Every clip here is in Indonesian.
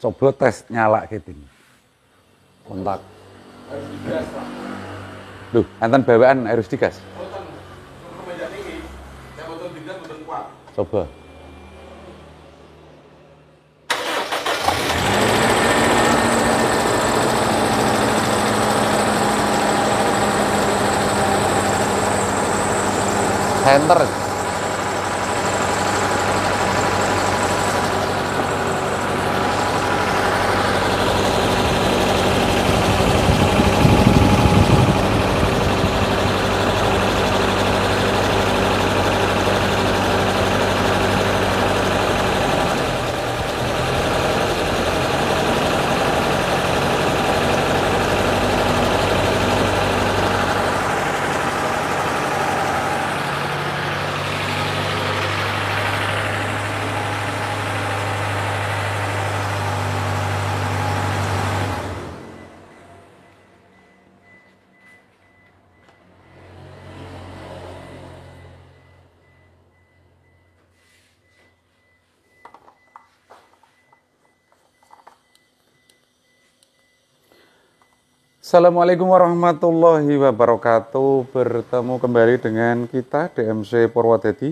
Coba tes nyala gitu. Kontak. Harus digas, Pak. Duh, enten bawaan harus digas. Boten. Kemeja tinggi. Saya boten digas, boten kuat. Coba. Center. Assalamualaikum warahmatullahi wabarakatuh. Bertemu kembali dengan kita DMC Purwodadi.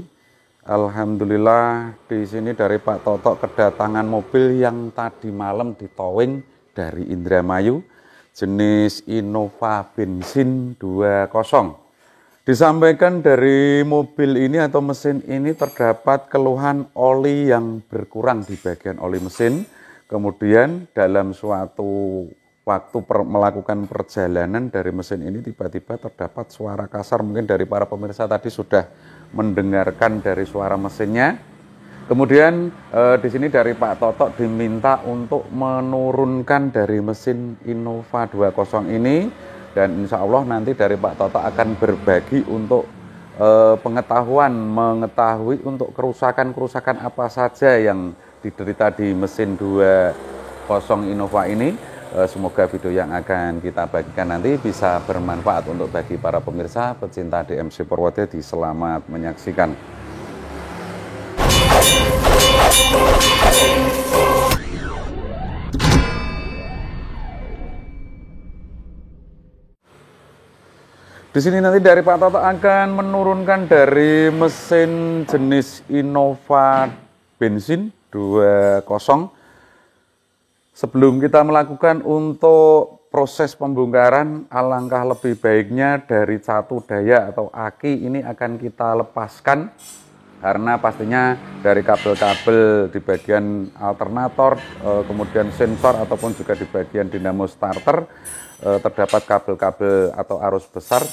Alhamdulillah di sini dari Pak Toto kedatangan mobil yang tadi malam ditowing dari Indramayu, jenis Innova bensin 2.0. Disampaikan dari mobil ini atau mesin ini terdapat keluhan oli yang berkurang di bagian oli mesin. Kemudian dalam suatu waktu melakukan perjalanan dari mesin ini tiba-tiba terdapat suara kasar. Mungkin dari para pemirsa tadi sudah mendengarkan dari suara mesinnya. Kemudian di sini dari Pak Toto diminta untuk menurunkan dari mesin Innova 2.0 ini, dan insya Allah nanti dari Pak Toto akan berbagi untuk mengetahui untuk kerusakan-kerusakan apa saja yang diderita di mesin 2.0 Innova ini. Semoga video yang akan kita bagikan nanti bisa bermanfaat untuk bagi para pemirsa pecinta DMC Purwodadi. Selamat menyaksikan. Di sini nanti dari Pak Toto akan menurunkan dari mesin jenis Innova bensin 2.0. Sebelum kita melakukan untuk proses pembongkaran, alangkah lebih baiknya dari catu daya atau aki ini akan kita lepaskan, karena pastinya dari kabel-kabel di bagian alternator, kemudian sensor ataupun juga di bagian dinamo starter terdapat kabel-kabel atau arus besar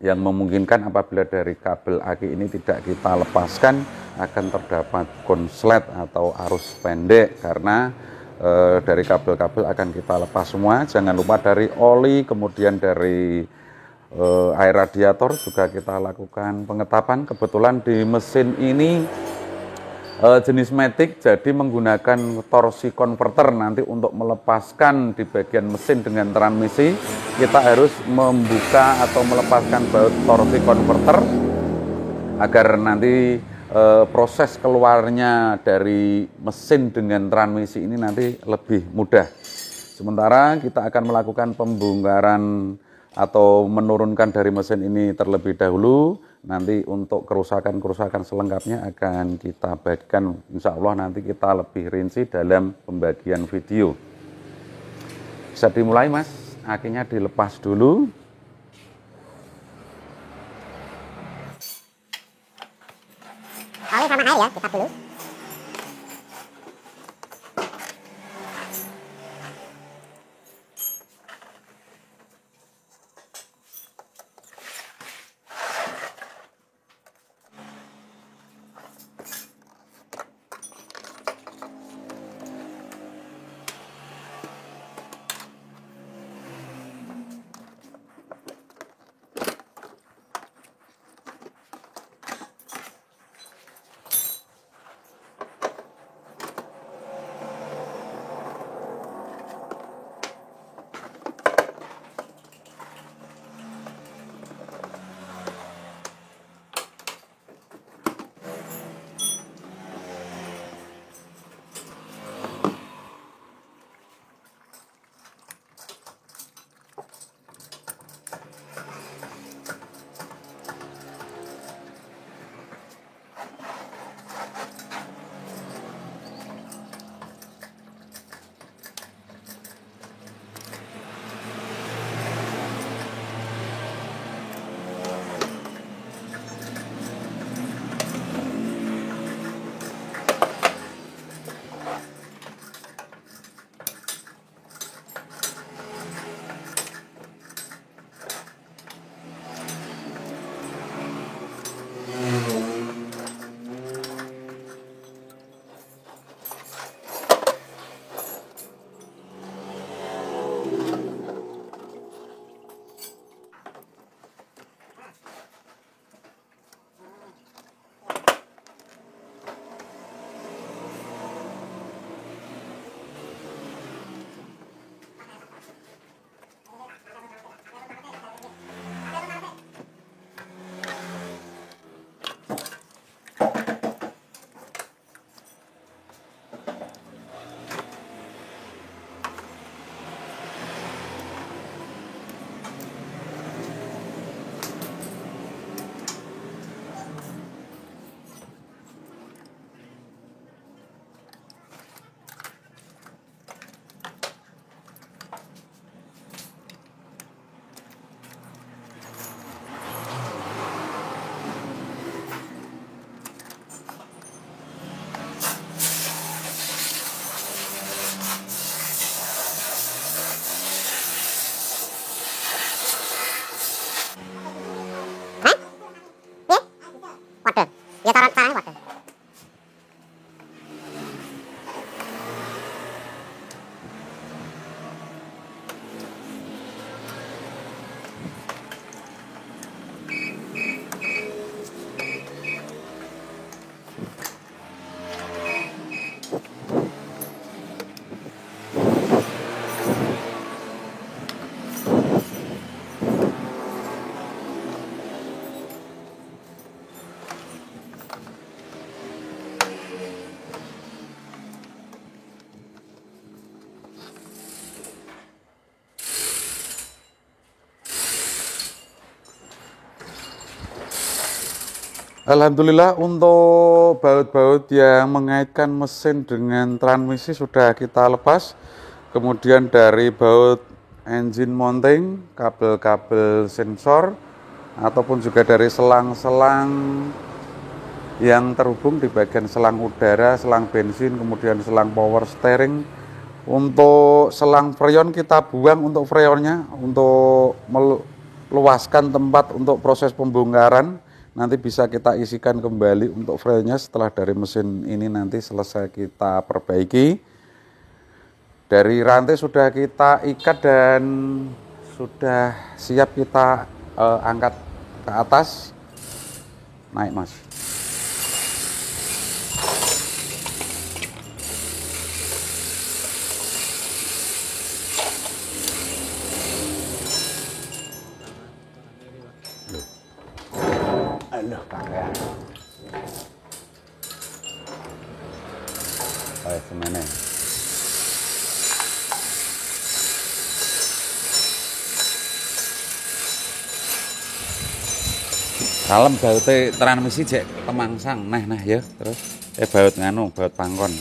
yang memungkinkan apabila dari kabel aki ini tidak kita lepaskan akan terdapat konslet atau arus pendek, karena dari kabel-kabel akan kita lepas semua. Jangan lupa dari oli, kemudian dari air radiator juga kita lakukan pengetapan. Kebetulan di mesin ini jenis matic, jadi menggunakan torsi converter. Nanti untuk melepaskan di bagian mesin dengan transmisi, kita harus membuka atau melepaskan baut torsi converter agar nanti proses keluarnya dari mesin dengan transmisi ini nanti lebih mudah. Sementara kita akan melakukan pembongkaran atau menurunkan dari mesin ini terlebih dahulu. Nanti untuk kerusakan-kerusakan selengkapnya akan kita bagikan, insya Allah nanti kita lebih rinci dalam pembagian video. Bisa dimulai Mas, akinya dilepas dulu. Oli sama air ya, kita dulu. Alhamdulillah untuk baut-baut yang mengaitkan mesin dengan transmisi sudah kita lepas. Kemudian dari baut engine mounting, kabel-kabel sensor, ataupun juga dari selang-selang yang terhubung di bagian selang udara, selang bensin, kemudian selang power steering. Untuk selang freon kita buang untuk freonnya, untuk meluaskan tempat untuk proses pembongkaran. Nanti bisa kita isikan kembali untuk freonnya setelah dari mesin ini nanti selesai kita perbaiki. Dari rantai sudah kita ikat dan sudah siap kita angkat ke atas. Naik mas. Aduh kakek. Oh, semene. Kalem baute transmisi jek temangsang nah ya terus baut nganu baut pangkon.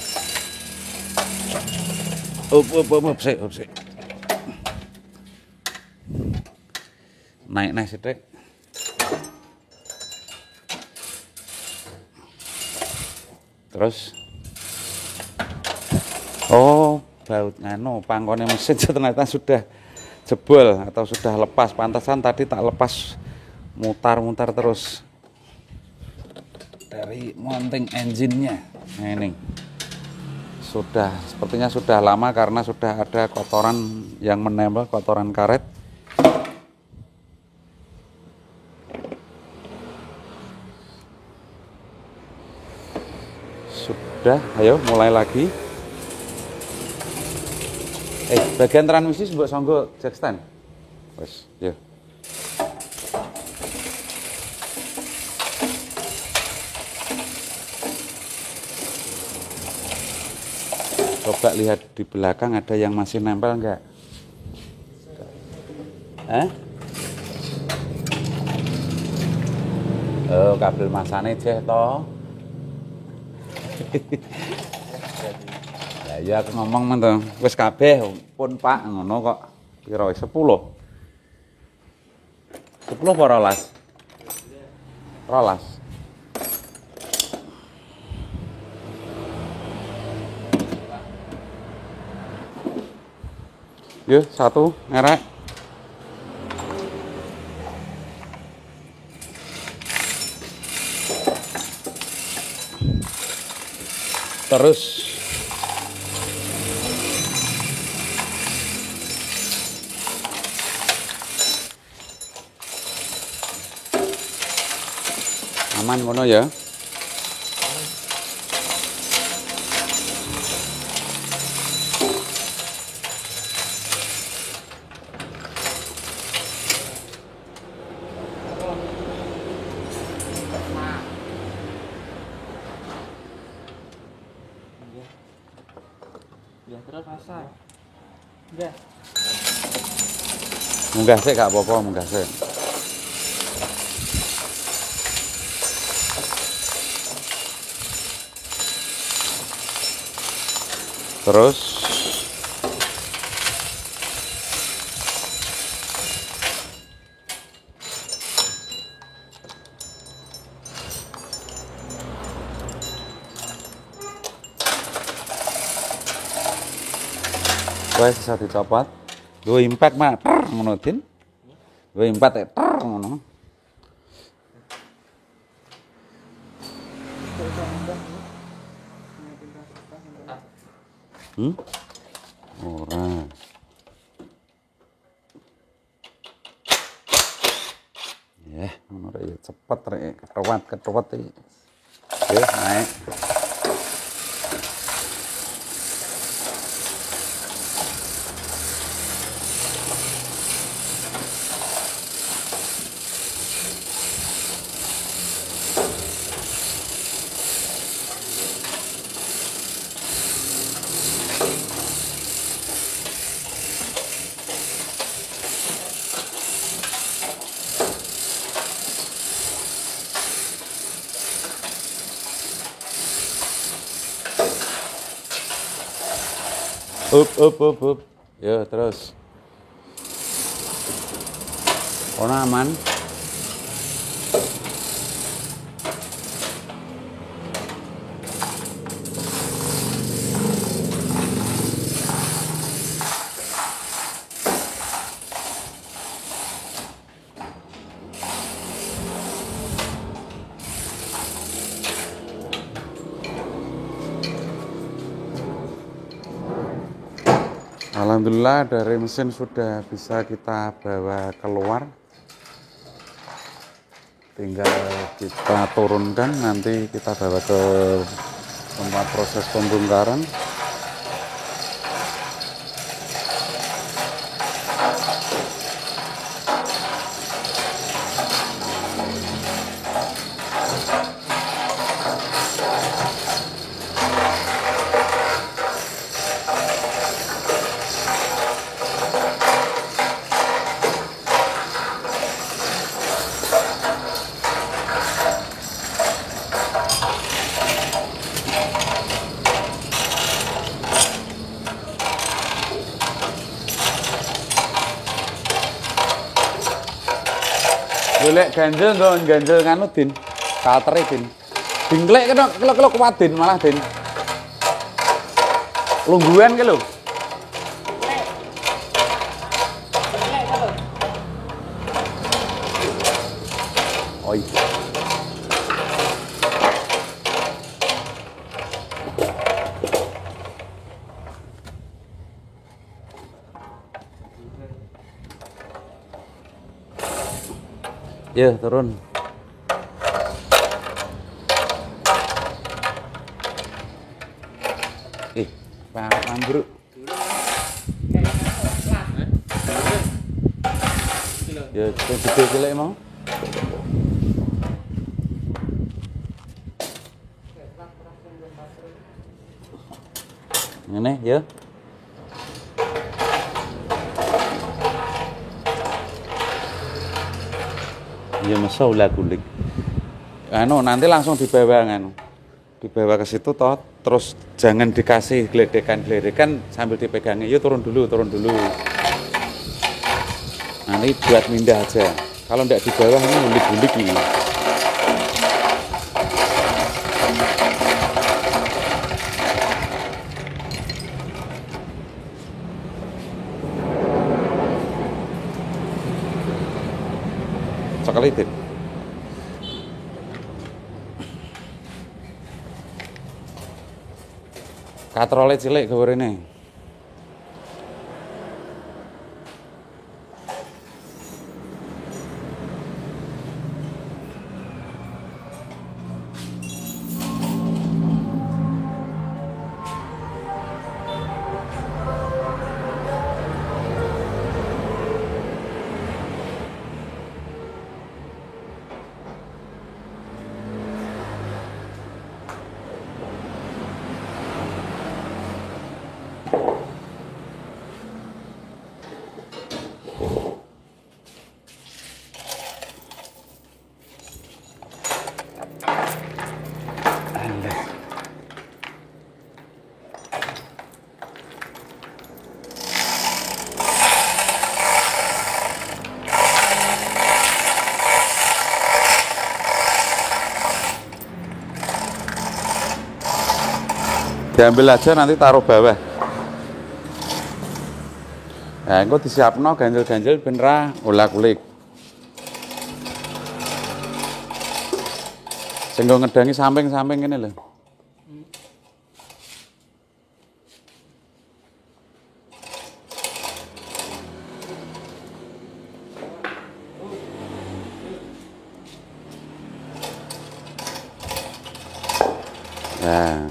Up sik. Naik sithik. Terus baut nganu pangkonnya mesin ternyata sudah jebol atau sudah lepas. Pantesan tadi tak lepas, mutar-mutar terus dari mounting engine-nya. Nah ini sudah sepertinya sudah lama karena sudah ada kotoran yang menempel, kotoran karet. Sudah, ayo mulai lagi. Bagian transmisi mbok sanggo jack stand. Wes, yo. Coba lihat di belakang ada yang masih nempel enggak? Oh, kabel masane jeh toh. Ya aku ngomong men to, wis kabeh pun Pak ngono kok. Piro 10. 10 apa 12? 12. Yo, 1 ngerek. Terus aman ngono ya. Ya terus pasang. Udah. Munggah sik gak apa-apa, munggah sik. Terus wes bisa dicopot. Gue impact mak, ngono din. Gue impact ngono. Ora. Ya, ngono rek cepet rek, ketruwat iki. Oke, naik. Up. Ya, terus. Ono aman. Alhamdulillah dari mesin sudah bisa kita bawa keluar, tinggal kita turunkan, nanti kita bawa ke tempat proses pembongkaran. Golek ganjel nggon ganjel nganu Din. Kaltere Din. Dingklek kena kelo kuat Din malah Din. Lungguhan ki lho. Oh iya. Ya, turun. Pak Ambruk. Ya, gede cilik mau. Ngene ya. Ya mesau lah kulik. Anu nanti langsung dibawa nganu. Dibawa ke situ toh, terus jangan dikasih geledekan sambil dipegangnya. Yuk turun dulu. Nanti buat mindah aja. Kalau enggak di bawah ini gulik-gulik ini. Sekali itu. Katrole cilik gorene. Diambil aja nanti taruh bawah. Nah, engko disiapno ganjel-ganjel ben ra ulak-ulik. Sing nggo ngedangi samping-samping kene lho. Nah.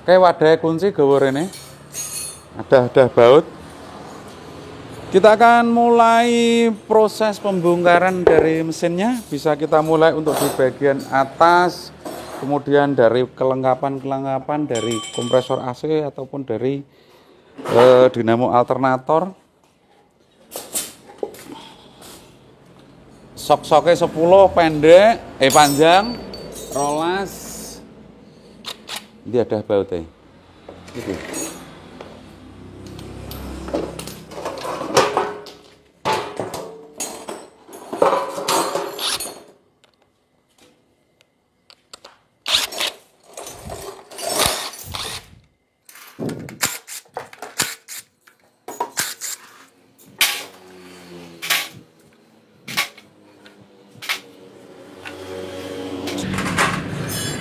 Kayak wadah kunci gawa rene. Ada baut. Kita akan mulai proses pembongkaran dari mesinnya. Bisa kita mulai untuk di bagian atas, kemudian dari kelengkapan dari kompresor AC ataupun dari dinamo alternator. Sok-soknya 10 pendek, panjang, rolas. Ini ada bautnya. Gitu.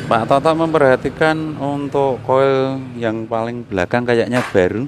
Pak Toto memperhatikan untuk koil yang paling belakang kayaknya baru.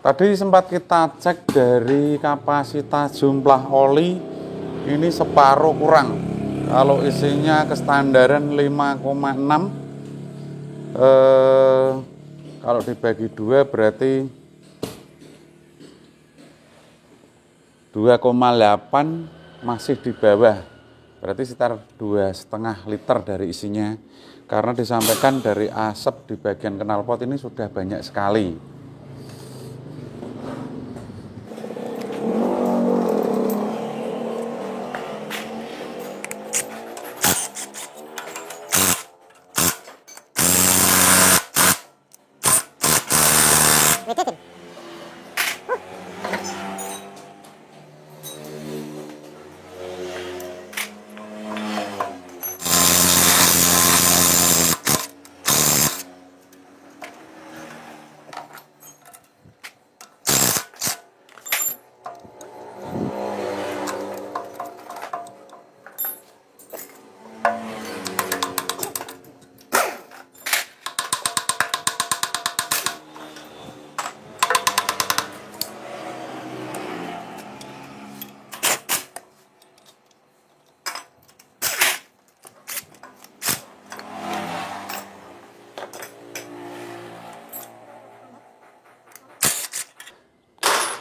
Tadi sempat kita cek dari kapasitas jumlah oli ini separuh kurang. Kalau isinya kestandaran 5,6, kalau dibagi 2 berarti 2,8 masih di bawah. Berarti sekitar 2,5 liter dari isinya. Karena disampaikan dari asap di bagian knalpot ini sudah banyak sekali. Wait.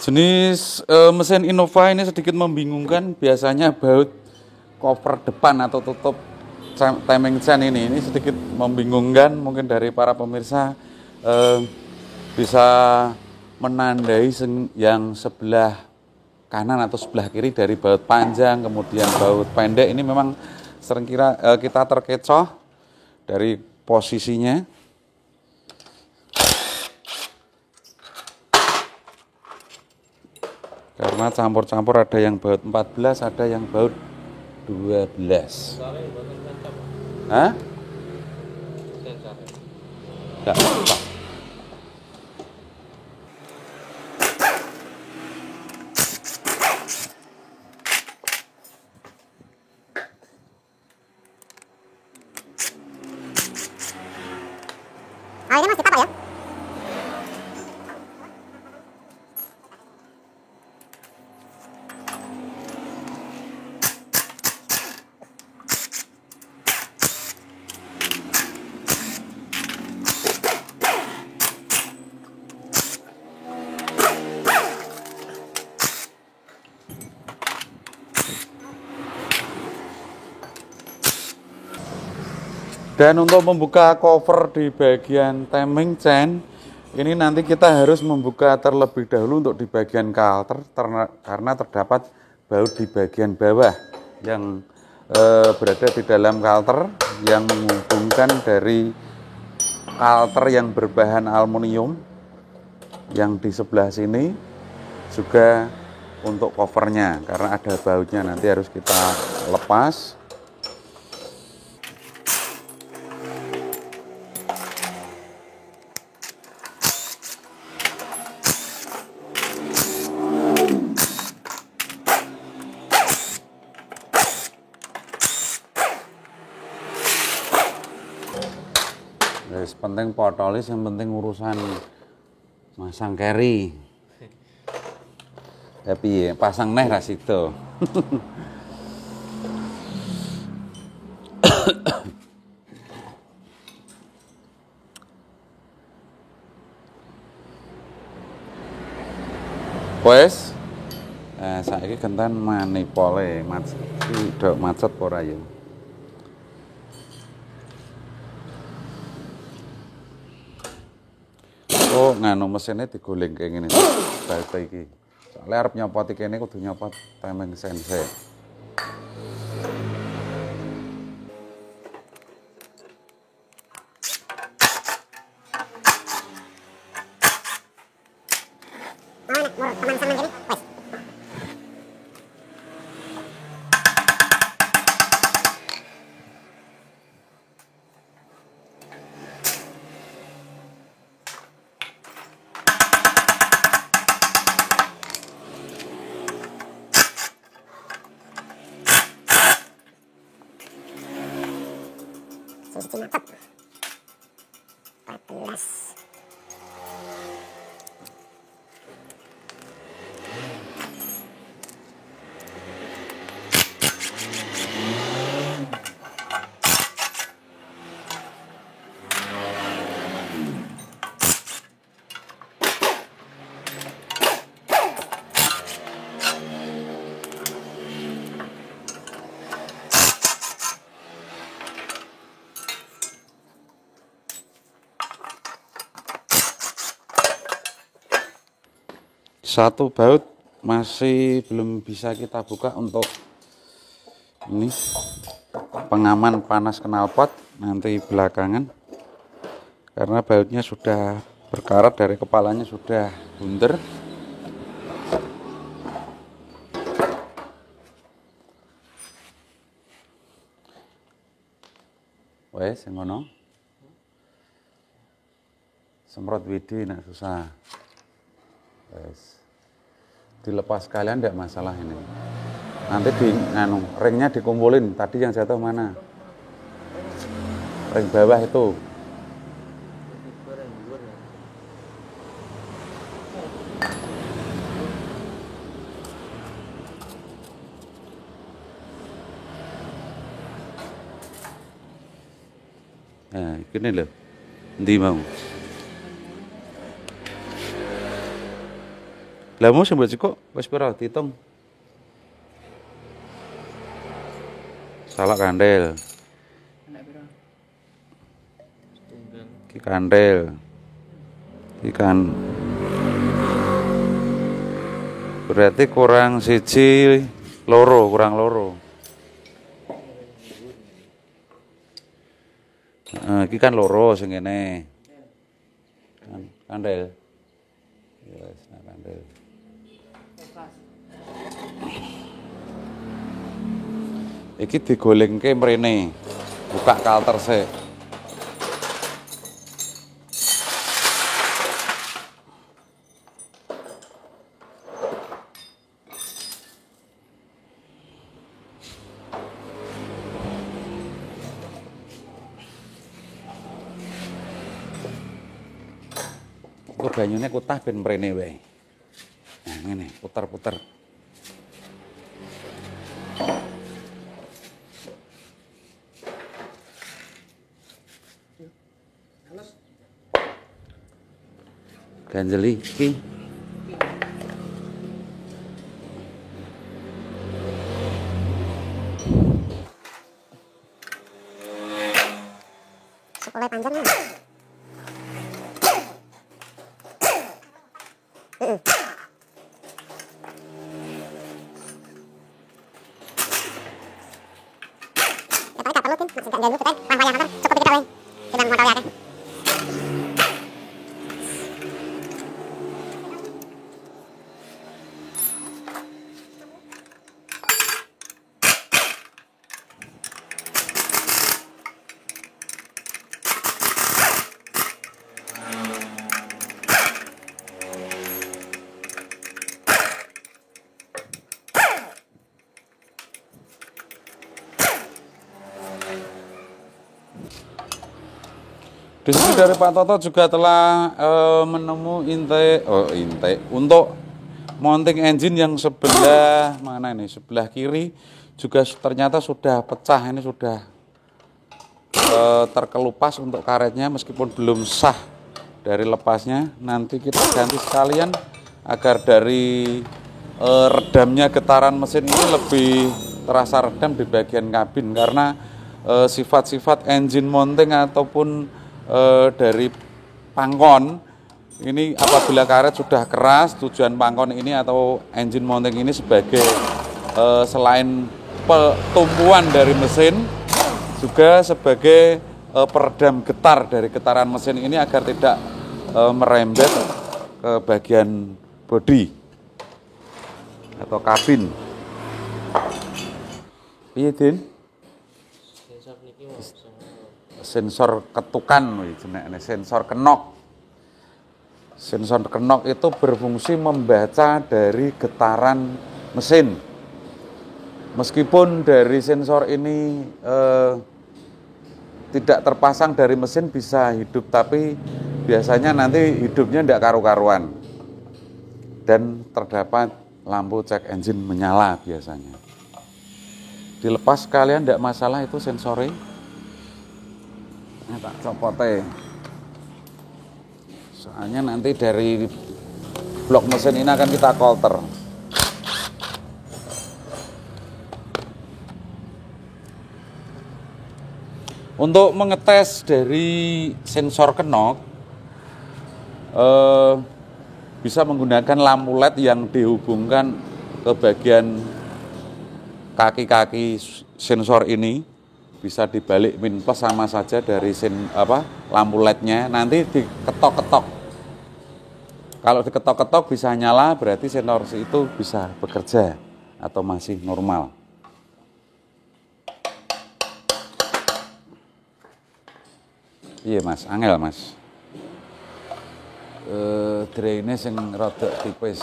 Jenis mesin Innova ini sedikit membingungkan. Biasanya baut cover depan atau tutup timing chain ini sedikit membingungkan. Mungkin dari para pemirsa bisa menandai yang sebelah kanan atau sebelah kiri dari baut panjang kemudian baut pendek ini memang sering kita terkecoh dari posisinya. Karena campur-campur, ada yang baut 14, ada yang baut 12. Hah? Enggak, Pak. Airnya mas ditata ya. Dan untuk membuka cover di bagian timing chain, ini nanti kita harus membuka terlebih dahulu untuk di bagian kalter karena terdapat baut di bagian bawah yang berada di dalam kalter yang menghubungkan dari kalter yang berbahan aluminium Yang di sebelah sini juga untuk covernya, karena ada bautnya, nanti harus kita lepas. Wis penting potolis, yang penting urusan masang carry. Tapi ya pasang neh rasito. Wes, saiki kentan manipole, udah macet ora ya? Oh, nganu mesinnya digulung kayak gini, baut iki. Soalnya arep nyopot iki kene kudu nyopot timing sense. Teman-teman gini, wes. Susi mantap. 14. Satu baut masih belum bisa kita buka untuk ini pengaman panas knalpot nanti belakangan, karena bautnya sudah berkarat, dari kepalanya sudah bunder. Wes yang ngono semprot widi nak susah. Wes dilepas kalian tidak masalah ini. Nanti di ringnya dikumpulin. Tadi yang jatuh mana? Ring bawah itu. Nah, ini loh. Ndi mau? Lah mau sembah kok wis pira diitung. Salah kandel. Enak piro? Setunggal. Iki kandel. Iki kan berarti kurang siji loro, kurang loro. Iki kan loro sing ngene. Kandel. Ya wis kandel. Iki digolengke mrene. Buka kalter sik. Kok banyune kutah ben mrene wae. Nah, ngene, puter-puter. Ganjeli iki. Sepuluh panjangnya. Ya paling tak perlu kan, masih gak dulu kan, pangkal yang motor cukup kita weh. Kita motor ya kan. Di sini dari Pak Toto juga telah menemu intake untuk mounting engine yang sebelah mana ini, sebelah kiri juga ternyata sudah pecah. Ini sudah terkelupas untuk karetnya meskipun belum sah dari lepasnya. Nanti kita ganti sekalian agar dari redamnya getaran mesin ini lebih terasa redam di bagian kabin, karena sifat-sifat engine mounting ataupun dari pangkon ini apabila karet sudah keras, tujuan pangkon ini atau engine mounting ini sebagai selain tumpuan dari mesin juga sebagai peredam getar dari getaran mesin ini agar tidak merembet ke bagian bodi atau kabin. Iya, Din? Sensor ketukan, sensor kenok. Sensor kenok itu berfungsi membaca dari getaran mesin. Meskipun dari sensor ini tidak terpasang dari mesin bisa hidup, tapi biasanya nanti hidupnya tidak karu-karuan. Dan terdapat lampu cek engine menyala biasanya. Dilepas kalian tidak masalah itu sensornya. Ini tak copote. Soalnya nanti dari blok mesin ini akan kita kolter. Untuk mengetes dari sensor kenok, bisa menggunakan lampu LED yang dihubungkan ke bagian kaki-kaki sensor ini. Bisa dibalik min plus sama saja dari lampu LED-nya, nanti diketok-ketok. Kalau diketok-ketok bisa nyala, berarti sensor itu bisa bekerja atau masih normal. Iya Mas, angel Mas. Drainnya sing rada tipis.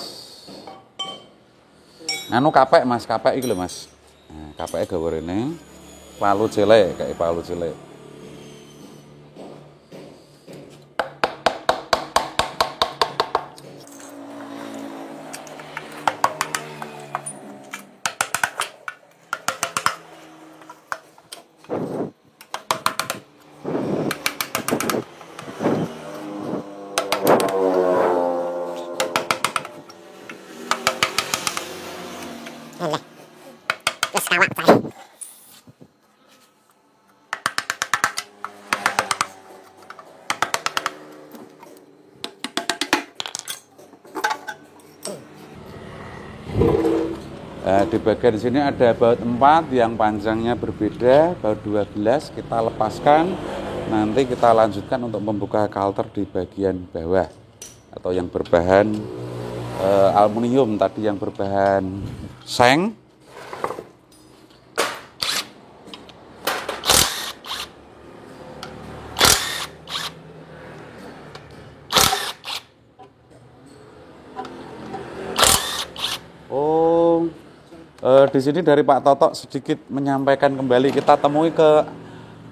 Anu kapek Mas, kapek iki lho Mas. Nah, kapeke gawe rene. Palu cilik, kayak palu cilik. Nah, terus kawak saya. Di bagian sini ada baut 4 yang panjangnya berbeda, baut 12 kita lepaskan. Nanti kita lanjutkan untuk membuka kalter di bagian bawah atau yang berbahan aluminium, tadi yang berbahan seng. Di sini dari Pak Toto sedikit menyampaikan kembali, kita temui ke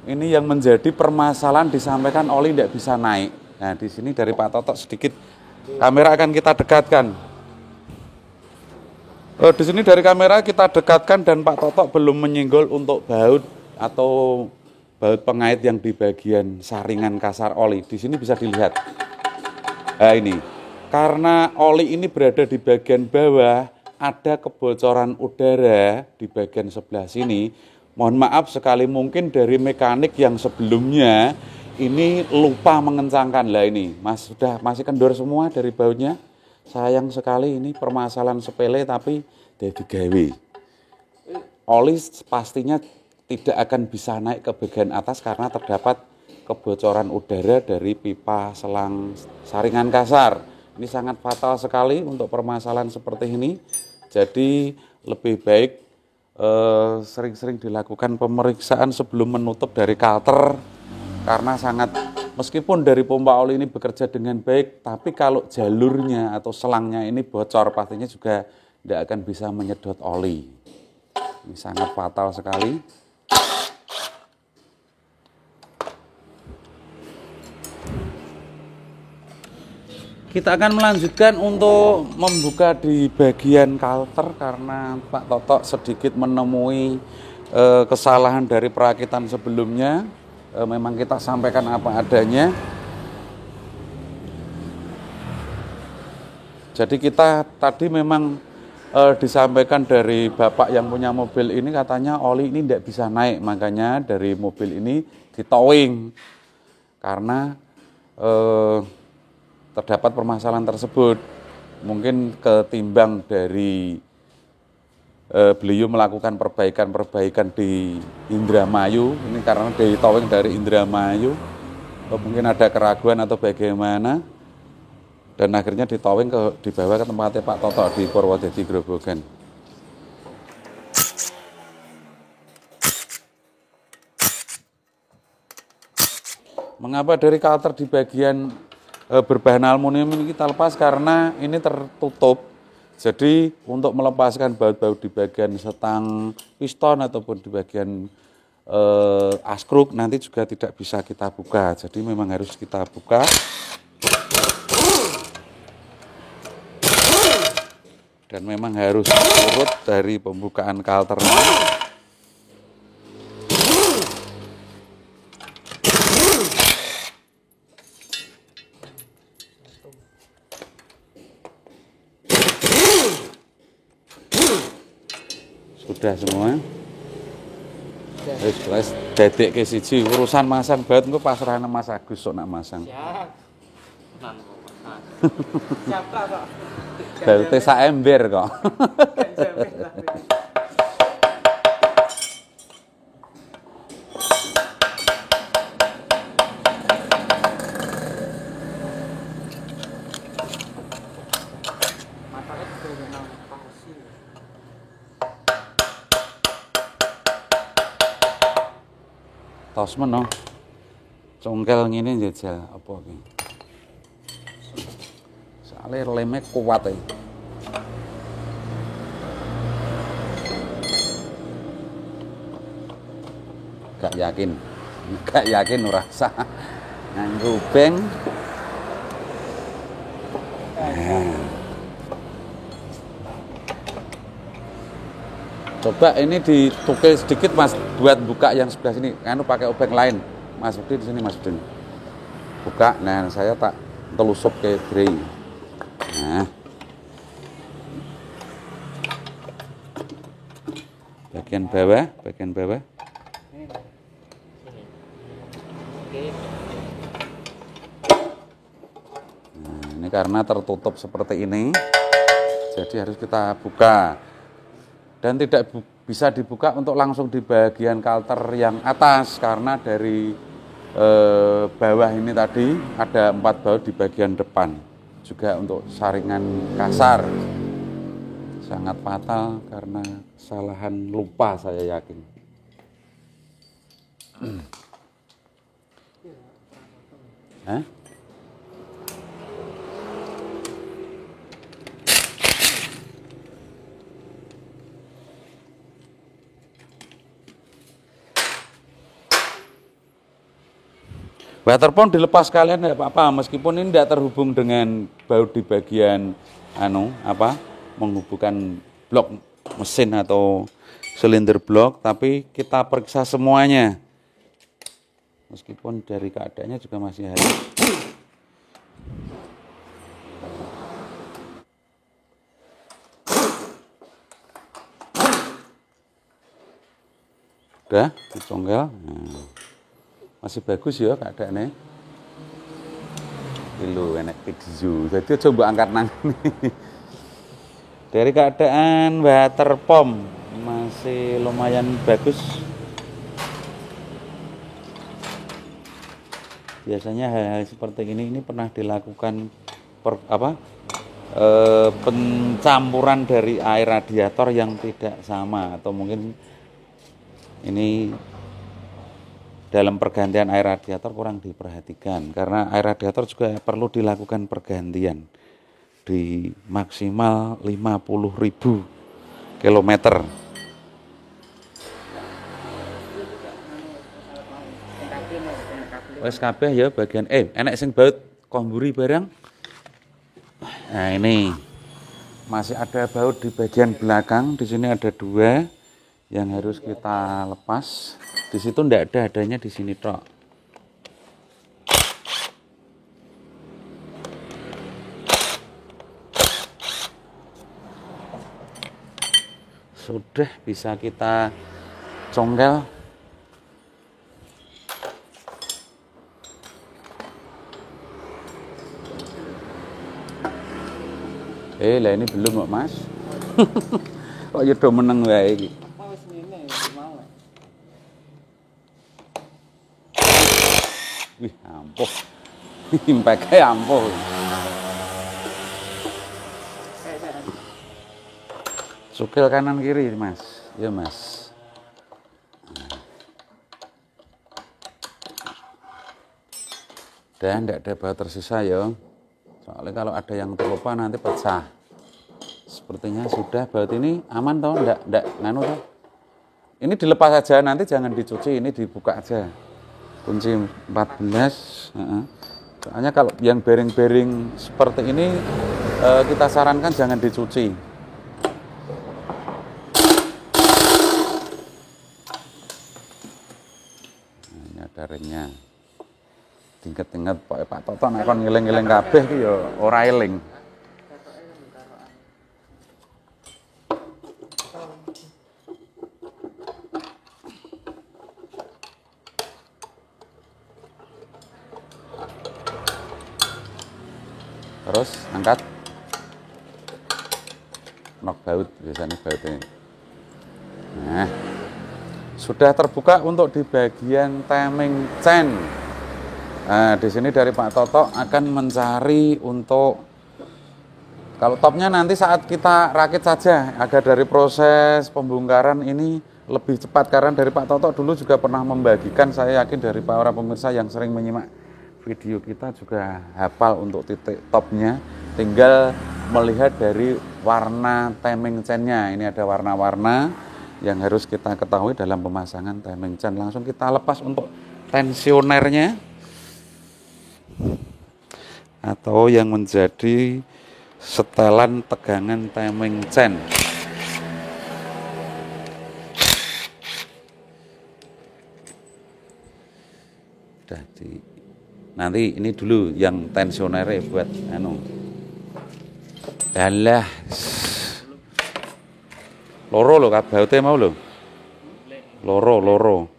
ini yang menjadi permasalahan, disampaikan oli tidak bisa naik. Nah, di sini dari Pak Toto sedikit kamera akan kita dekatkan. Di sini dari kamera kita dekatkan dan Pak Toto belum menyinggol untuk baut atau baut pengait yang di bagian saringan kasar oli. Di sini bisa dilihat. Nah, ini karena oli ini berada di bagian bawah, ada kebocoran udara di bagian sebelah sini. Mohon maaf sekali mungkin dari mekanik yang sebelumnya ini lupa mengencangkan. Lah ini Mas sudah masih kendor semua dari bautnya. Sayang sekali, ini permasalahan sepele tapi jadi gawe. Oli pastinya tidak akan bisa naik ke bagian atas karena terdapat kebocoran udara dari pipa selang saringan kasar. Ini sangat fatal sekali untuk permasalahan seperti ini. Jadi lebih baik sering-sering dilakukan pemeriksaan sebelum menutup dari kalter, karena sangat, meskipun dari pompa oli ini bekerja dengan baik, tapi kalau jalurnya atau selangnya ini bocor pastinya juga tidak akan bisa menyedot oli. Ini sangat fatal sekali. Kita akan melanjutkan untuk membuka di bagian kalter karena Pak Toto sedikit menemui kesalahan dari perakitan sebelumnya. Memang kita sampaikan apa adanya. Jadi kita tadi memang disampaikan dari Bapak yang punya mobil ini katanya oli ini tidak bisa naik, makanya dari mobil ini ditowing karena terdapat permasalahan tersebut. Mungkin ketimbang dari beliau melakukan perbaikan di Indramayu, ini karena ditowing dari Indramayu, mungkin ada keraguan atau bagaimana, dan akhirnya ditowing dibawa ke tempatnya Pak Toto di Purwodadi Grobogan. Mengapa dari kalter di bagian berbahan aluminium ini kita lepas? Karena ini tertutup. Jadi untuk melepaskan baut-baut di bagian setang piston ataupun di bagian askruk nanti juga tidak bisa kita buka. Jadi memang harus kita buka. Dan memang harus urut dari pembukaan kalternya. Sudah semua. Wis dedek ke siji urusan masang baut engko pasrahane Mas Agus sok nak masang. Siap. Siap kok. Baute sak ember kok. Tosmen no. Congkel ngene njajal apa iki? Soale lemnya kuat ya. Gak yakin ora sah. Nganggo beng. Coba ini ditukil sedikit Mas buat buka yang sebelah sini. Anu pakai obeng lain. Mas Budi di sini Mas Budi. Buka. Nah, saya tak telusup ke grey. Nah. Bagian bawah. Nah, ini karena tertutup seperti ini. Jadi harus kita buka. Dan tidak bisa dibuka untuk langsung di bagian kalter yang atas karena dari bawah ini tadi ada 4 baut di bagian depan juga untuk saringan kasar. Sangat fatal karena kesalahan lupa saya yakin. Hah? Waterpump dilepas kalian tidak apa-apa, meskipun ini tidak terhubung dengan baut di bagian menghubungkan blok mesin atau silinder blok, tapi kita periksa semuanya. Meskipun dari keadaannya juga masih halus. Udah, dicongkel. Nah. Masih bagus ya keadaannya. Lho enek pixu. Jadi coba angkat nang. Dari keadaan waterpump masih lumayan bagus. Biasanya hal-hal seperti ini pernah dilakukan pencampuran dari air radiator yang tidak sama, atau mungkin ini dalam pergantian air radiator kurang diperhatikan, karena air radiator juga perlu dilakukan pergantian di maksimal 50.000 kilometer. Wes kabeh ya bagian enek sing baut komburi barang. Nah ini masih ada baut di bagian belakang. Di sini ada 2 yang harus kita lepas. Di situ enggak ada, adanya di sini tok. Sudah bisa kita congkel. Lah ini belum kok Mas. Kok ya do meneng wae iki. Apa wis ngene mau. Wih, ampuh. Impake ampuh. Sukil kanan kiri, Mas. Ya, Mas. Dan tidak ada baut tersisa ya. Soalnya kalau ada yang terlupa nanti pecah. Sepertinya sudah baut ini aman toh, enggak nganu toh. Ini dilepas saja, nanti jangan dicuci, ini dibuka aja. Kunci 14. Soalnya kalau yang bearing-bearing seperti ini kita sarankan jangan dicuci. Ini ada remnya. Tingkat-tingkat Pak Toto nek kon ngiling-ngiling kabeh ki ya ora eling. Terus angkat. Nok baut biasanya baut ini. Nah, sudah terbuka untuk di bagian timing chain. Nah, di sini dari Pak Toto akan mencari untuk kalau topnya nanti saat kita rakit saja, agar dari proses pembongkaran ini lebih cepat karena dari Pak Toto dulu juga pernah membagikan, saya yakin dari para pemirsa yang sering menyimak video kita juga hafal untuk titik topnya, tinggal melihat dari warna timing chainnya. Ini ada warna-warna yang harus kita ketahui dalam pemasangan timing chain. Langsung kita lepas untuk tensionernya atau yang menjadi setelan tegangan timing chain. Nanti ini dulu yang tensionernya buat anu. Dalah. Loro lho kabaute mau lho. Loro.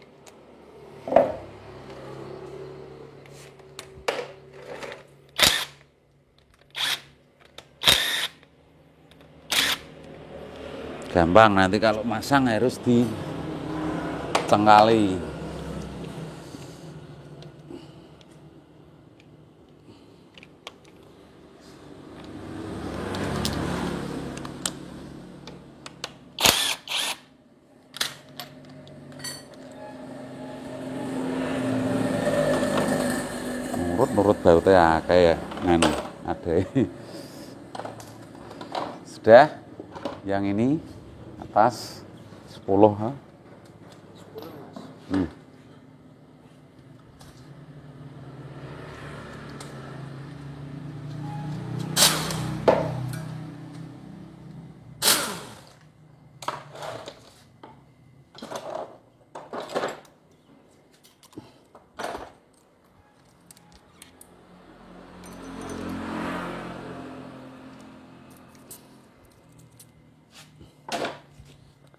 Gampang, nanti kalau masang harus dicengkali. Nurut bautnya kayak nganu ada. Sudah yang ini atas 10 ha?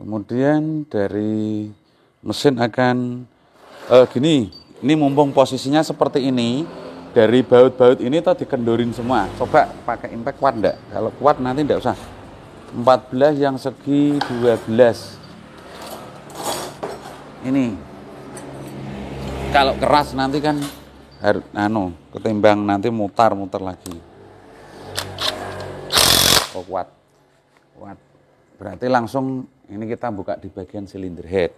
Kemudian dari mesin akan gini, ini mumpung posisinya seperti ini, dari baut-baut ini tuh dikendorin semua. Coba pakai impact kuat enggak? Kalau kuat nanti enggak usah. 14 yang segi 12. Ini. Kalau keras nanti kan harus ketimbang nanti mutar-mutar lagi. Oh kuat. Berarti langsung ini kita buka di bagian silinder head.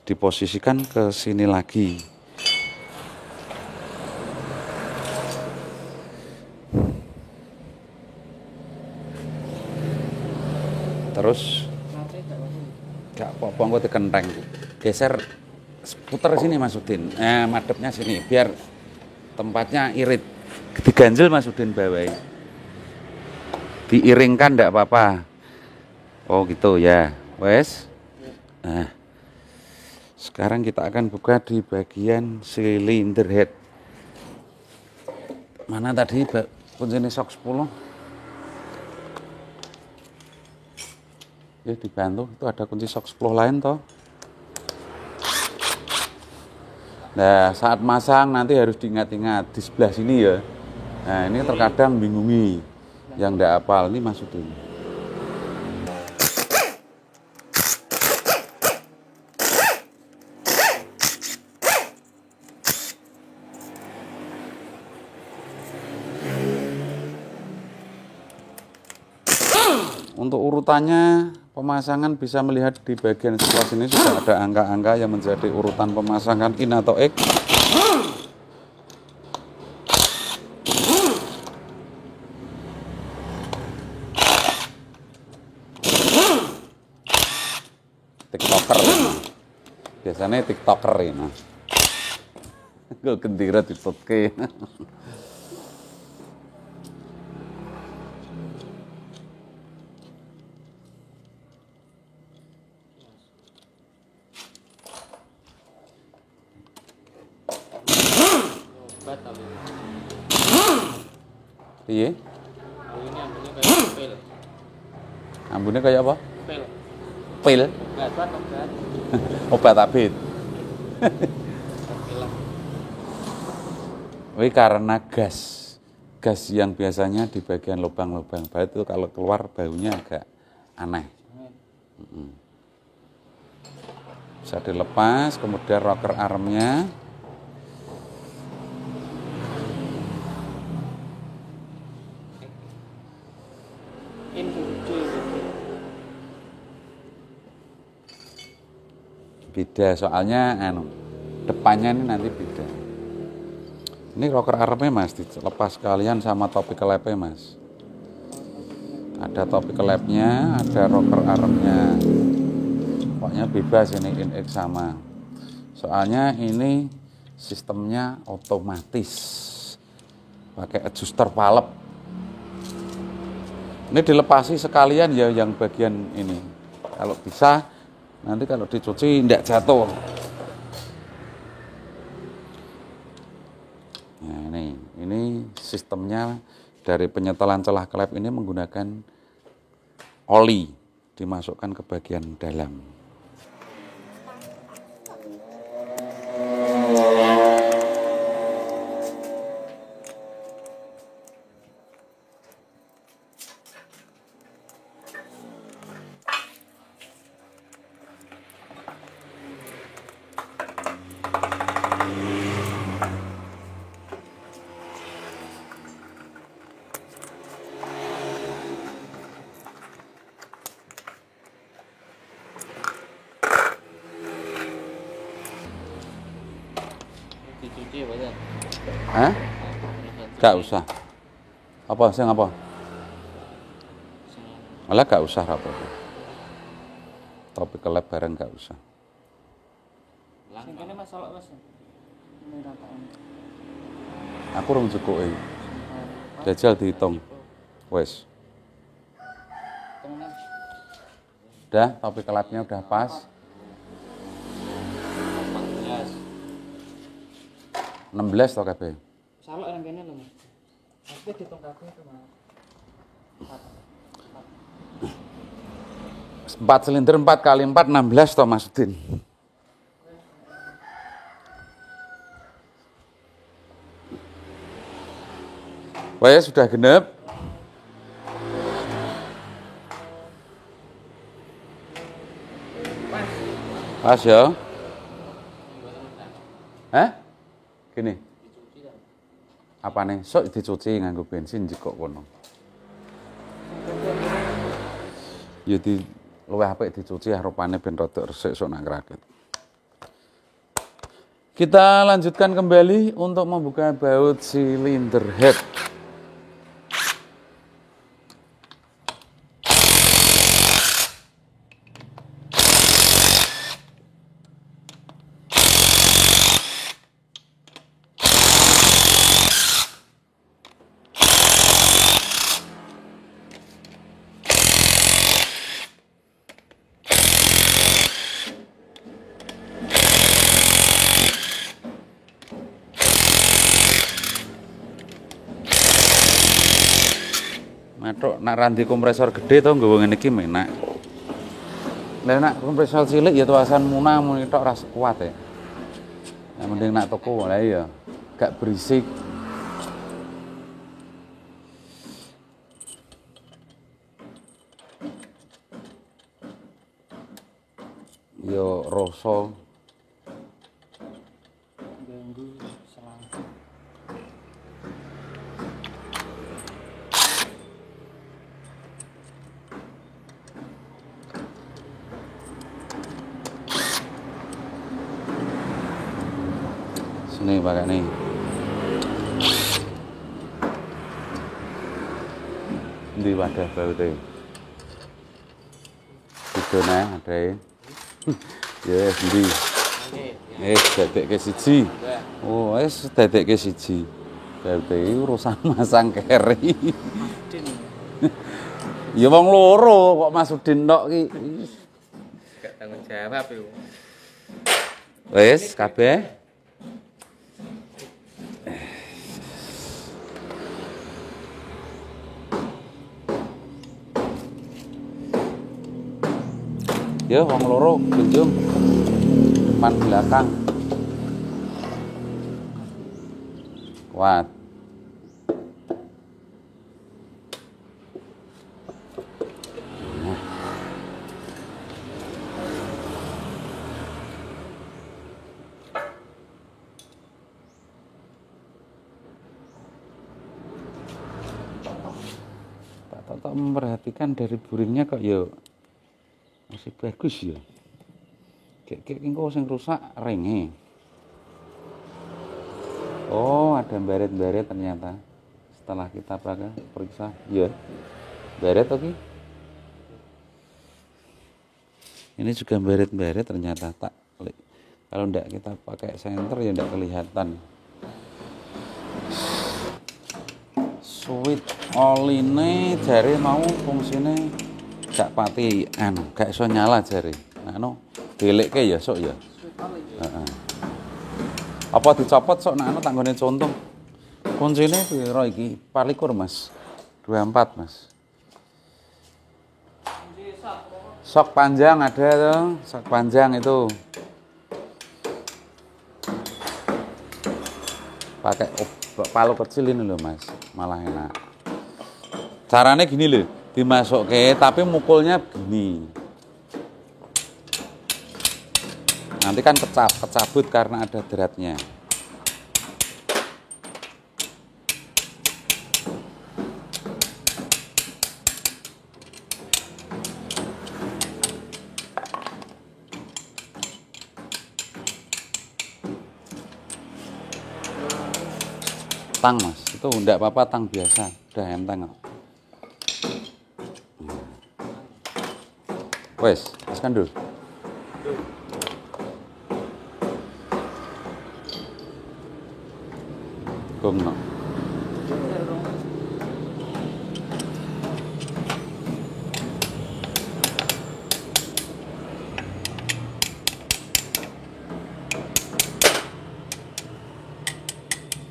Diposisikan ke sini lagi. Terus gak apa-apa engko dikenteng. Geser putar sini Mas Udin. Madepnya sini biar tempatnya irit. Diganjel Mas Udin bawahi. Diiringkan enggak apa-apa. Oh gitu ya. Wes. Nah. Sekarang kita akan buka di bagian silinder head. Mana tadi kuncinya sok 10? Ya dibantu, itu ada kunci sok 10 lain toh. Nah, saat masang nanti harus diingat-ingat di sebelah sini ya. Nah, ini terkadang bingungi yang enggak hafal, ini masukin. Untuk urutannya pemasangan bisa melihat di bagian sebelah sini sudah ada angka-angka yang menjadi urutan pemasangan in atau X. TikToker ini. Biasanya TikToker ini. Gue gendira ditutke. Iya. Ini ambune kayak pil. Ambune kayak apa? Pil. Pil. Obat. Obat abit. Ini karena gas yang biasanya di bagian lubang-lubang baut itu kalau keluar baunya agak aneh. Bisa dilepas, kemudian rocker armnya. Beda soalnya depannya ini nanti beda. Ini rocker armnya mas, dilepas sekalian sama topi kelepnya mas. Ada topi kelepnya, ada rocker armnya. Pokoknya bebas ini in X sama. Soalnya ini sistemnya otomatis, pakai adjuster valve. Ini dilepasi sekalian ya yang bagian ini. Kalau bisa nanti kalau dicuci tidak jatuh. Nah ini sistemnya dari penyetelan celah klep ini menggunakan oli dimasukkan ke bagian dalam. Dicuci apa ya? Hah? Gak usah. Apa sih apa? Malah gak usah apa-apa. Topi kelep bareng gak usah. Sing kene masalah Mas. Ini rataan. Aku rung cukup jajal dihitung. Wes. Tengah. Udah, topi kelepnya udah pas. 16 toh kabeh. Salah yang kene lho Mas. Pasti dihitung kabeh itu Mas. 4 silinder 4 kali 4 16 toh Mas Udin. Wah sudah genep. Pas ya. Hah? Gini. Apa nih? Sok dicuci nganggo bensin jiko kono. Ya di luwih apik dicuci rupane ben rada resik sok nang rakit. Kita lanjutkan kembali untuk membuka baut silinder head. Atuk nak ranti kompresor gede to nggawa ngene iki menak. Lah nak kompresor cilik ya tuasan munah muni tok ras kuat ya. Yang penting nak toko lah ya gak berisik. Yo rasa ganggu selang. sini pakai nih. Di wadah baute. Itu nah ada. Ya, ndi. Dadekke siji. Oh, wis dadekke siji. Berarti urusan masang keri. Ya wong loro kok Masudin tok ki. Gak tanggung jawab yo. Wis kabeh. Ya wong loro kunjung depan belakang. Kuat. Tak memperhatikan dari buringnya kok ya masih bagus ya. Kayak engko sing rusak renge. Oh, ada baret-baret ternyata. Setelah kita periksa, ya. Baret oke. Ini juga baret-baret ternyata tak. Kalau ndak kita pakai senter ya ndak kelihatan. Switch oline jare mau fungsine gak pati gak iso nyala jare. Nah, delekke ya sok ya. Heeh. Apa dicopot sok nak tak nggone contoh. Kuncine piro iki? 24, Mas. 24, Mas. Sok panjang ada tuh, sok panjang itu. Pakai palu kecil ini loh, Mas. Malah enak. Caranya gini loh, dimasukke tapi mukulnya gini. Nanti kan kecabut karena ada deratnya. Tang, Mas, itu enggak apa-apa, tang biasa, udah enteng kok. Wes kan dulu. Gong no.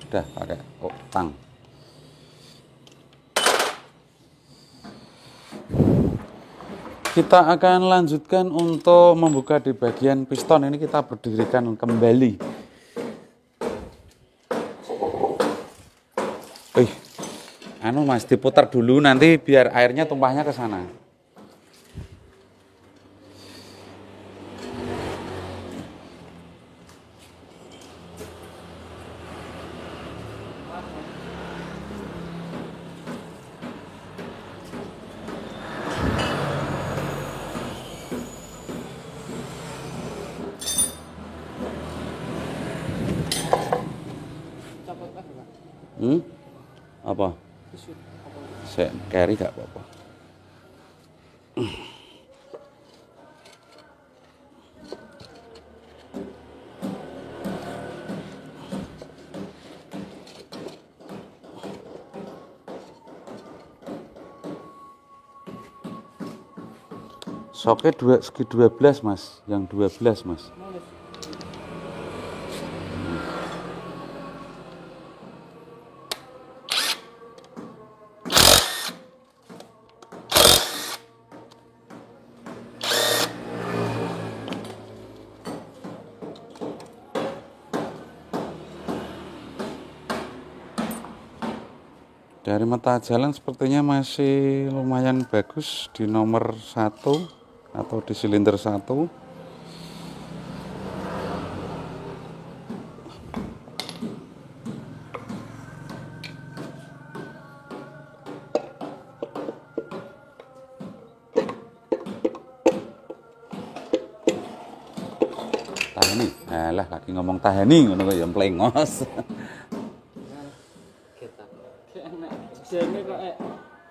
Udah pakai tang. Kita akan lanjutkan untuk membuka di bagian piston. Ini kita berdirikan kembali. Mas, diputar dulu nanti biar airnya tumpahnya ke sana. Apa? Saya carry gak apa-apa. Soknya segi 12, Mas. Yang 12, Mas. Dari mata jalan sepertinya masih lumayan bagus di nomor 1 atau di silinder 1. Tahani, alah lagi ngomong tahani ngono kok ya mlengos. Kita. Enak. Jene kok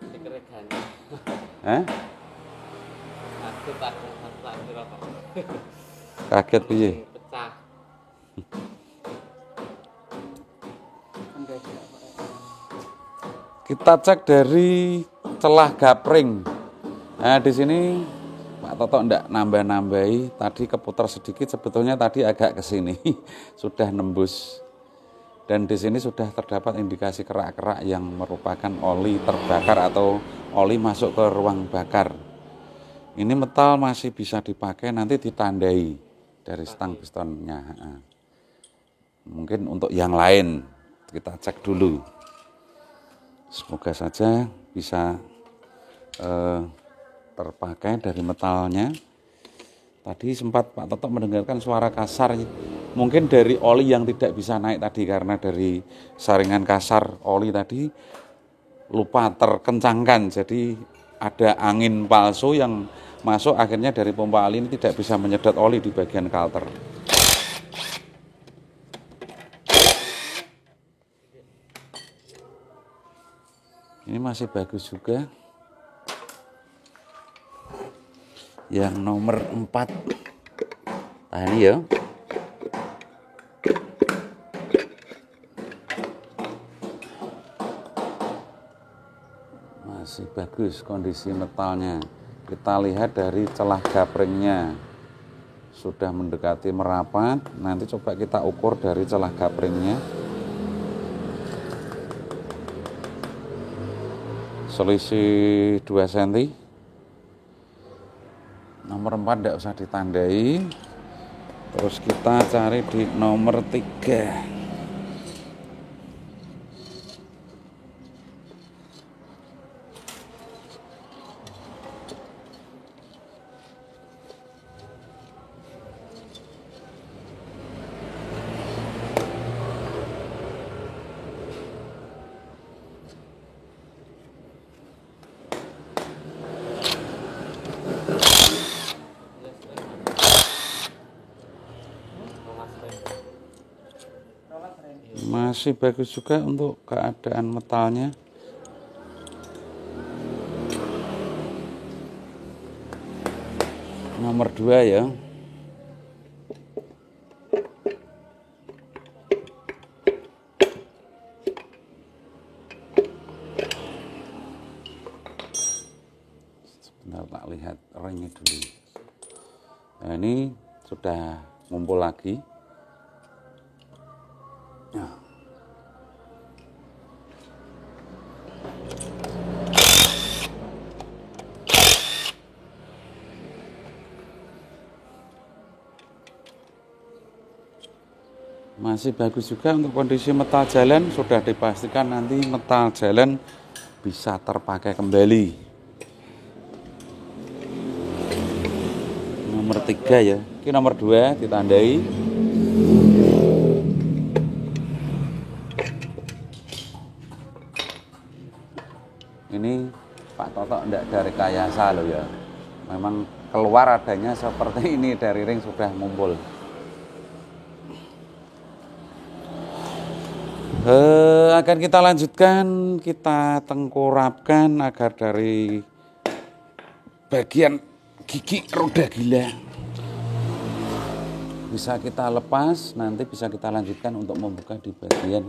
dikeregan. Hah? Aku takut rokok. Kaget piye? Pecah. Kita cek dari celah gapring. Nah, di sini Pak Toto enggak nambah-nambahi, tadi keputar sedikit, sebetulnya tadi agak ke sini sudah nembus. Dan di sini sudah terdapat indikasi kerak-kerak yang merupakan oli terbakar atau oli masuk ke ruang bakar. Ini metal masih bisa dipakai, nanti ditandai dari stang pistonnya. Mungkin untuk yang lain kita cek dulu. Semoga saja bisa terpakai dari metalnya. Tadi sempat Pak Toto mendengarkan suara kasar, mungkin dari oli yang tidak bisa naik tadi, karena dari saringan kasar oli tadi lupa terkencangkan, jadi ada angin palsu yang masuk, akhirnya dari pompa oli ini tidak bisa menyedot oli di bagian kalter. Ini masih bagus juga. Yang nomor 4. Nah ini ya. Masih bagus kondisi metalnya. Kita lihat dari celah gapringnya. Sudah mendekati merapat. Nanti coba kita ukur dari celah gapringnya. Selisih 2 cm. Nomor 4 tidak usah ditandai. Terus kita cari di nomor 3. Masih bagus juga untuk keadaan metalnya. Nomor 2 ya. Sebentar tak lihat ringnya dulu. Nah, ini sudah ngumpul lagi. Nah. Masih bagus juga untuk kondisi metal jalan, sudah dipastikan nanti metal jalan bisa terpakai kembali. Nomor 3 ya, ini nomor 2 ditandai. Ini Pak Toto enggak dari kayasa loh ya, memang keluar adanya seperti ini, dari ring sudah ngumpul. Akan kita lanjutkan, kita tengkurapkan agar dari bagian gigi roda gila bisa kita lepas. Nanti bisa kita lanjutkan untuk membuka di bagian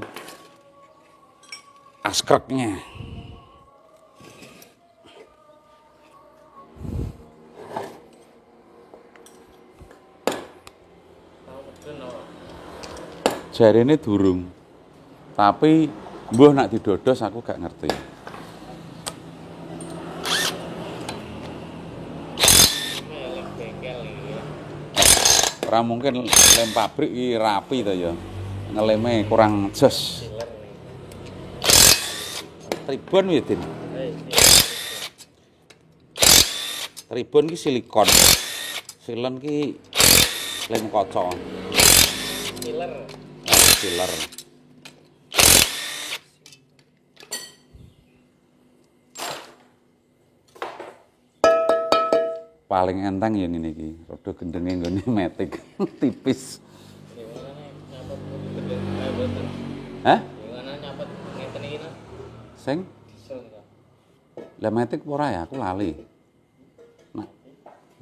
askreknya. Jari ini durung, tapi mbuh nak didodos aku gak ngerti. Ora mungkin lem pabrik iki rapi to ya. Ngeleme kurang jos. Tribon ya, Din. Iya. Tribon ki silikon. Silon ki lem kaca. Killer. Filler. Paling enteng ya ini iki, rada gendenge nggone metik tipis. Gimana nih nyapot gede kayak boten. Hah? Gimana nyapot ngeten iki nah? Sing Diesel enggak? lah metik ora ya, aku lali.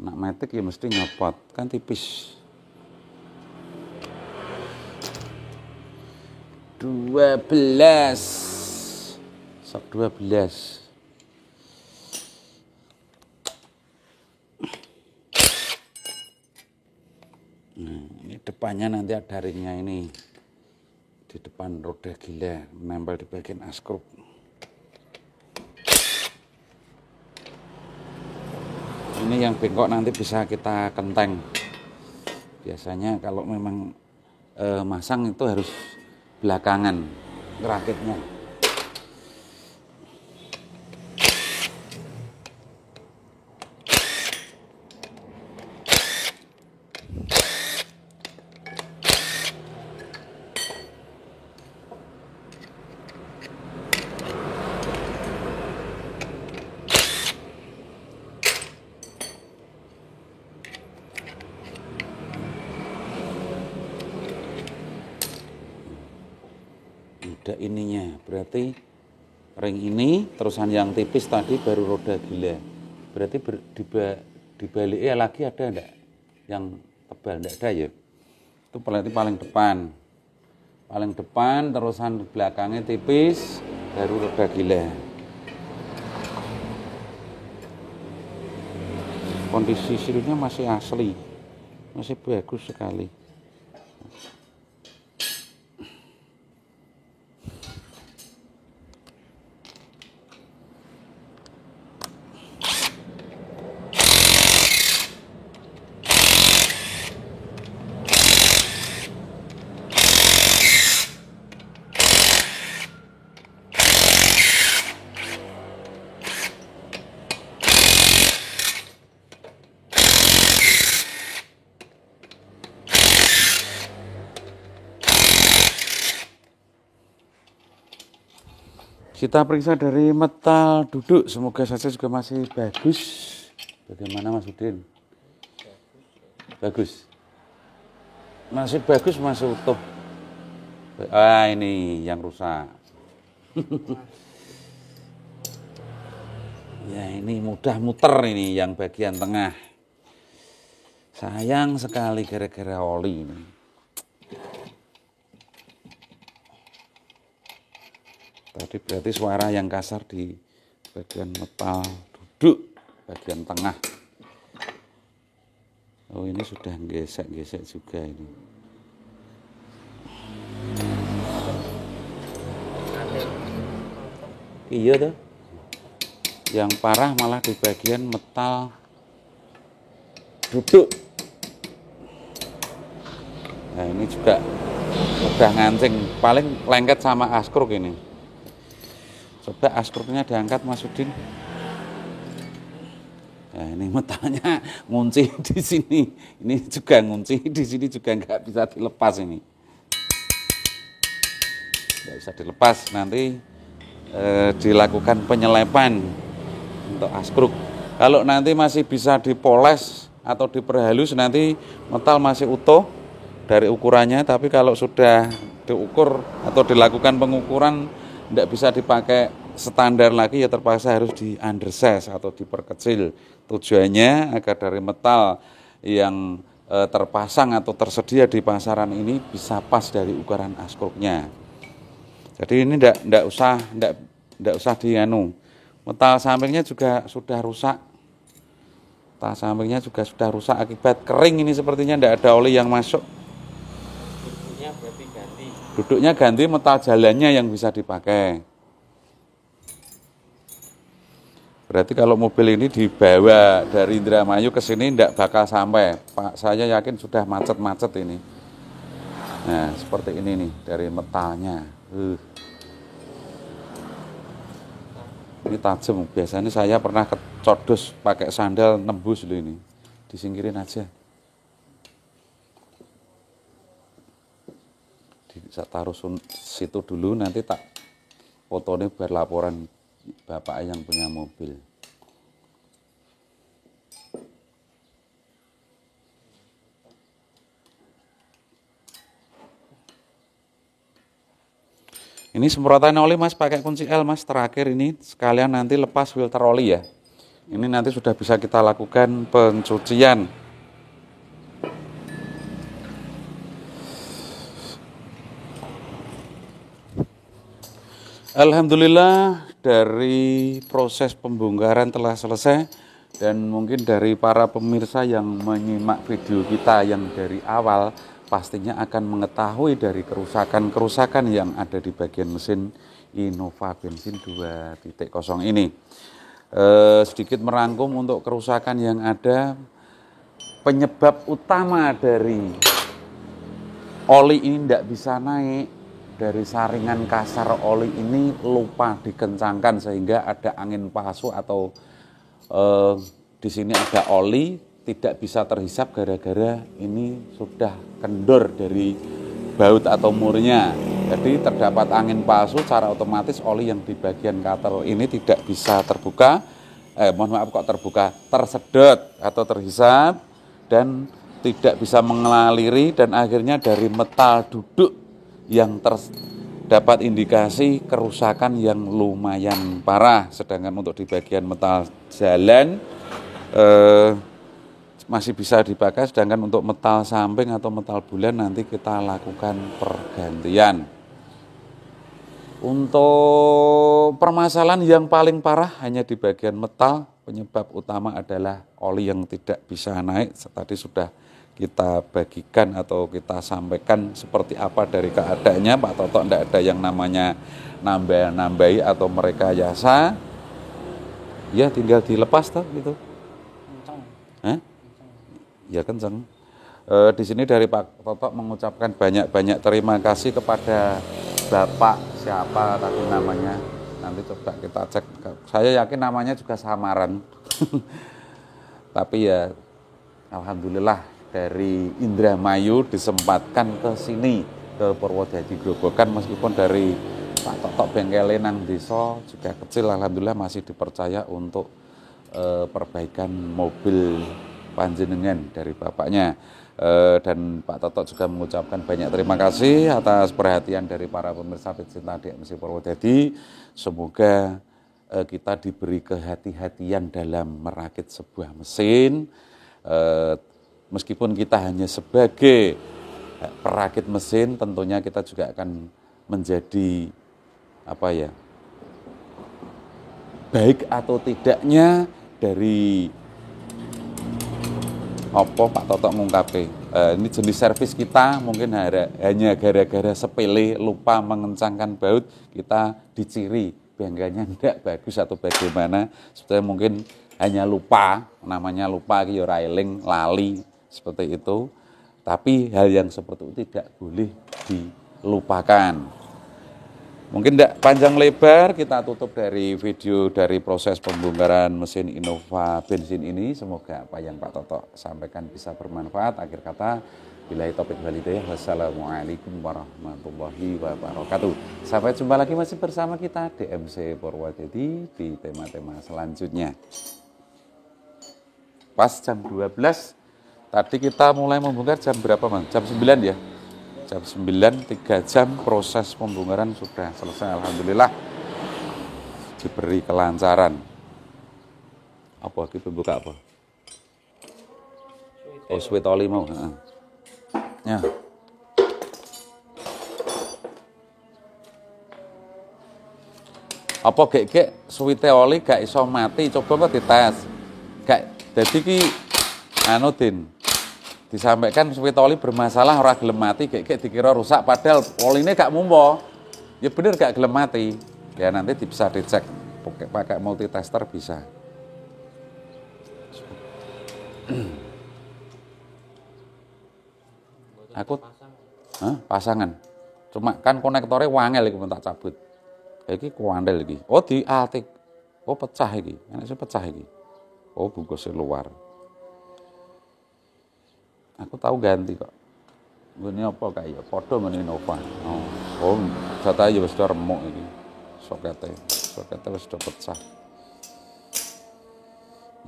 Nak metik ya mesti nyopot, kan tipis. 12. Sok 12. Nah, ini depannya nanti ada ringnya ini. Di depan roda gila, menempel di bagian askruk. Ini yang bengkok nanti bisa kita kenteng. Biasanya kalau memang masang itu harus belakangan ngerakitnya. Udah ininya, berarti ring ini terusan yang tipis tadi baru roda gila. Berarti dibaliknya lagi ada enggak yang tebal? Enggak ada ya. Itu berarti paling depan. Paling depan terusan belakangnya tipis baru roda gila. Kondisi silnya masih asli. Masih bagus sekali. Kita periksa dari metal duduk, semoga saja juga masih bagus. Bagaimana Mas Udin? Bagus. Masih bagus, masih utuh. Ah, ini yang rusak. Ya, ini mudah muter ini yang bagian tengah. Sayang sekali gara-gara oli ini. Tadi berarti suara yang kasar di bagian metal duduk, bagian tengah. Oh, ini sudah gesek-gesek juga ini. Iya tuh. Yang parah malah di bagian metal duduk. Nah, ini juga udah ngancing, paling lengket sama askruk ini. Coba askruknya diangkat Mas Udin. Nah, ini metalnya ngunci di sini. Ini juga ngunci di sini juga nggak bisa dilepas ini. Nggak bisa dilepas. Nanti dilakukan penyelepan untuk askruk. Kalau nanti masih bisa dipoles atau diperhalus, nanti metal masih utuh dari ukurannya. Tapi kalau sudah diukur atau dilakukan pengukuran tidak bisa dipakai standar lagi, ya terpaksa harus di undersize atau diperkecil. Tujuannya agar dari metal yang terpasang atau tersedia di pasaran ini bisa pas dari ukuran askruknya. Jadi ini tidak usah dianu. Metal sampingnya juga sudah rusak. Metal sampingnya juga sudah rusak akibat kering ini, sepertinya tidak ada oli yang masuk. Duduknya berarti ganti. Duduknya ganti, metal jalannya yang bisa dipakai. Berarti kalau mobil ini dibawa dari Indramayu ke sini tidak bakal sampai. Pak, saya yakin sudah macet-macet ini. Nah, seperti ini nih dari metalnya. Ini tajam. Biasanya saya pernah kecodos pakai sandal nembus loh ini. Disingkirin aja. Saya taruh situ dulu, nanti tak fotonya biar laporan bapak yang punya mobil. Ini semprotan oli mas, pakai kunci L mas, terakhir ini sekalian nanti lepas filter oli ya. Ini nanti sudah bisa kita lakukan pencucian. Alhamdulillah dari proses pembongkaran telah selesai, dan mungkin dari para pemirsa yang menyimak video kita yang dari awal pastinya akan mengetahui dari kerusakan-kerusakan yang ada di bagian mesin Innova bensin 2.0 ini. Sedikit merangkum untuk kerusakan yang ada, penyebab utama dari oli ini tidak bisa naik dari saringan kasar oli ini lupa dikencangkan sehingga ada angin palsu atau di sini ada oli tidak bisa terhisap gara-gara ini sudah kendor dari baut atau murnya. Jadi terdapat angin palsu, secara otomatis oli yang di bagian cutter ini tidak bisa terbuka, tersedot atau terhisap dan tidak bisa mengaliri, dan akhirnya dari metal duduk yang terdapat indikasi kerusakan yang lumayan parah. Sedangkan untuk di bagian metal jalan masih bisa dipakai, sedangkan untuk metal samping atau metal bulan nanti kita lakukan pergantian. Untuk permasalahan yang paling parah hanya di bagian metal, penyebab utama adalah oli yang tidak bisa naik. Tadi sudah kita bagikan atau kita sampaikan seperti apa dari keadaannya. Pak Toto tidak ada yang namanya nambah-nambahi atau merekayasa. Ya tinggal dilepas toh gitu. Ya kenceng. Di sini dari Pak Toto mengucapkan banyak-banyak terima kasih kepada Bapak siapa tadi namanya. Nanti coba kita cek. Saya yakin namanya juga samaran. Tapi ya alhamdulillah dari Indramayu disempatkan ke sini, ke Purwodadi Grobogan, meskipun dari Pak Toto bengkel nang desa juga kecil, alhamdulillah masih dipercaya untuk perbaikan mobil panjenengan dari bapaknya. Dan Pak Toto juga mengucapkan banyak terima kasih atas perhatian dari para pemirsa pecinta DMC Purwodadi. Semoga kita diberi kehati-hatian dalam merakit sebuah mesin. Meskipun kita hanya sebagai perakit mesin, tentunya kita juga akan menjadi baik atau tidaknya dari Pak Toto ngungkape. Ini jenis servis kita mungkin hanya gara-gara sepele lupa mengencangkan baut, kita diciri bengkelnya tidak bagus atau bagaimana. Sebetulnya mungkin hanya lupa, namanya lupa, railing, lali, seperti itu. Tapi hal yang seperti itu tidak boleh dilupakan. Mungkin tidak panjang lebar, kita tutup dari video dari proses pembongkaran mesin Innova bensin ini. Semoga apa yang Pak Toto sampaikan bisa bermanfaat. Akhir kata, billahi taufiq wal hidayah. Wassalamualaikum warahmatullahi wabarakatuh. Sampai jumpa lagi masih bersama kita DMC Purwodadi di tema-tema selanjutnya. Pas jam 12, tadi kita mulai membongkar jam berapa, Bang? Jam 9 ya? Jam 9, 3 jam proses pembongkaran sudah selesai, alhamdulillah. Diberi kelancaran. Apa kita buka apa? Sweet oli mau. Ya. Apa gek sweet oli gak iso mati, coba dites. Gak jadi ki Din disampaikan sweet oli bermasalah, ora gelem mati, kayak dikira rusak, padahal oline gak mumpo. Ya bener gak gelem mati. Ya nanti bisa dicek pakai multitester bisa. Aku pasangan. Cuma kan konektornya wangel iki tak cabut. Iki kuandel iki. Oh di altik. Oh pecah iki, enak sih pecah iki. Oh bungkusnya luar. Aku tahu ganti kok. Ini apa kayak podo ngene Innova. Oh jatah ya wis remuk iki. Soketnya wis pecah.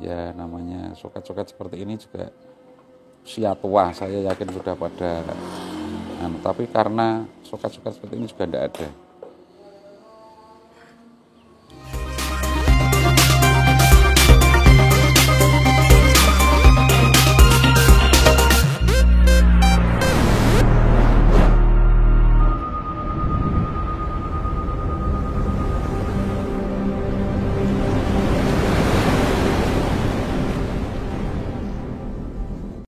Ya namanya soket-soket seperti ini juga usia tua, saya yakin sudah pada tapi karena soket-soket seperti ini juga tidak ada.